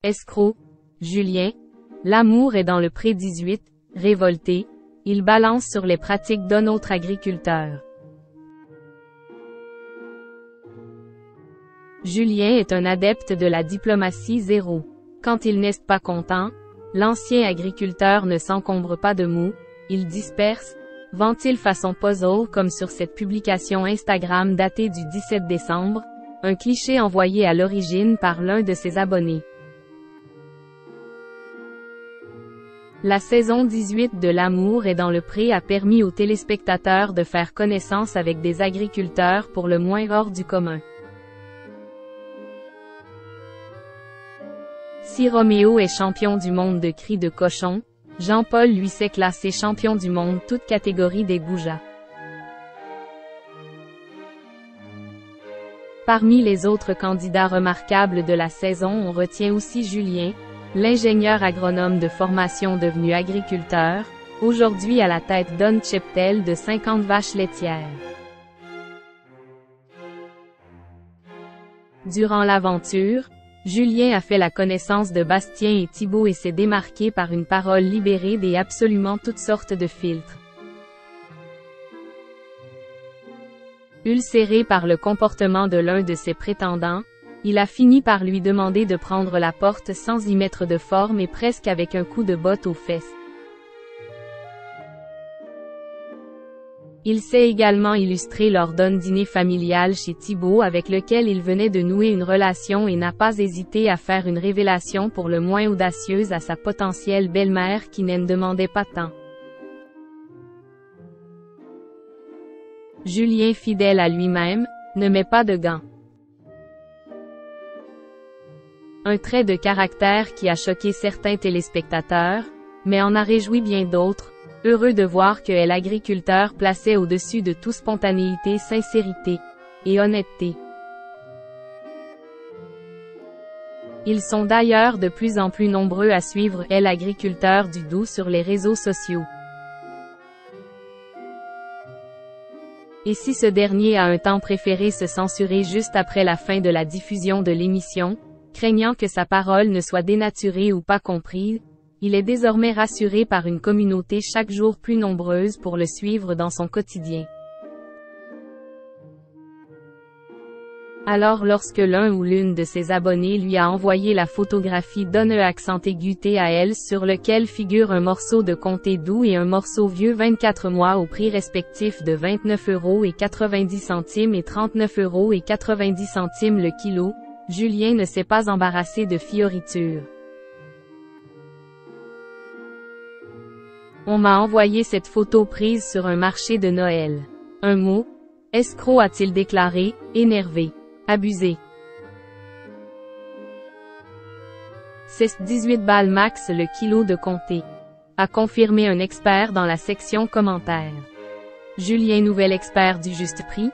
Escroc. Julien. L'amour est dans le pré 18, révolté. Il balance sur les pratiques d'un autre agriculteur. Julien est un adepte de la diplomatie zéro. Quand il n'est pas content, l'ancien agriculteur ne s'encombre pas de mots, il disperse, ventile façon puzzle comme sur cette publication Instagram datée du 17 décembre, un cliché envoyé à l'origine par l'un de ses abonnés. La saison 18 de L'amour est dans le pré a permis aux téléspectateurs de faire connaissance avec des agriculteurs pour le moins hors du commun. Si Roméo est champion du monde de cris de cochon, Jean-Paul lui s'est classé champion du monde toute catégorie des goujats. Parmi les autres candidats remarquables de la saison, on retient aussi Julien, l'ingénieur agronome de formation devenu agriculteur, aujourd'hui à la tête d'un cheptel de 50 vaches laitières. Durant l'aventure, Julien a fait la connaissance de Bastien et Thibaut et s'est démarqué par une parole libérée des absolument toutes sortes de filtres. Ulcéré par le comportement de l'un de ses prétendants, il a fini par lui demander de prendre la porte sans y mettre de forme et presque avec un coup de botte aux fesses. Il s'est également illustré lors d'un dîner familial chez Thibaut avec lequel il venait de nouer une relation et n'a pas hésité à faire une révélation pour le moins audacieuse à sa potentielle belle-mère qui n'en demandait pas tant. Julien, fidèle à lui-même, ne met pas de gants. Un trait de caractère qui a choqué certains téléspectateurs, mais en a réjoui bien d'autres, heureux de voir que l'agriculteur plaçait au-dessus de tout spontanéité, sincérité et honnêteté. Ils sont d'ailleurs de plus en plus nombreux à suivre l'agriculteur du Doubs sur les réseaux sociaux. Et si ce dernier a un temps préféré se censurer juste après la fin de la diffusion de l'émission, craignant que sa parole ne soit dénaturée ou pas comprise, il est désormais rassuré par une communauté chaque jour plus nombreuse pour le suivre dans son quotidien. Alors lorsque l'un ou l'une de ses abonnés lui a envoyé la photographie d'un accent aigu TAL sur lequel figure un morceau de comté doux et un morceau vieux 24 mois au prix respectif de 29,90 € et 39,90 € le kilo, Julien ne s'est pas embarrassé de fioritures. On m'a envoyé cette photo prise sur un marché de Noël. Un mot? Escroc, a-t-il déclaré, énervé. Abusé. C'est 18 balles max le kilo de comté, a confirmé un expert dans la section commentaires. Julien, nouvel expert du juste prix,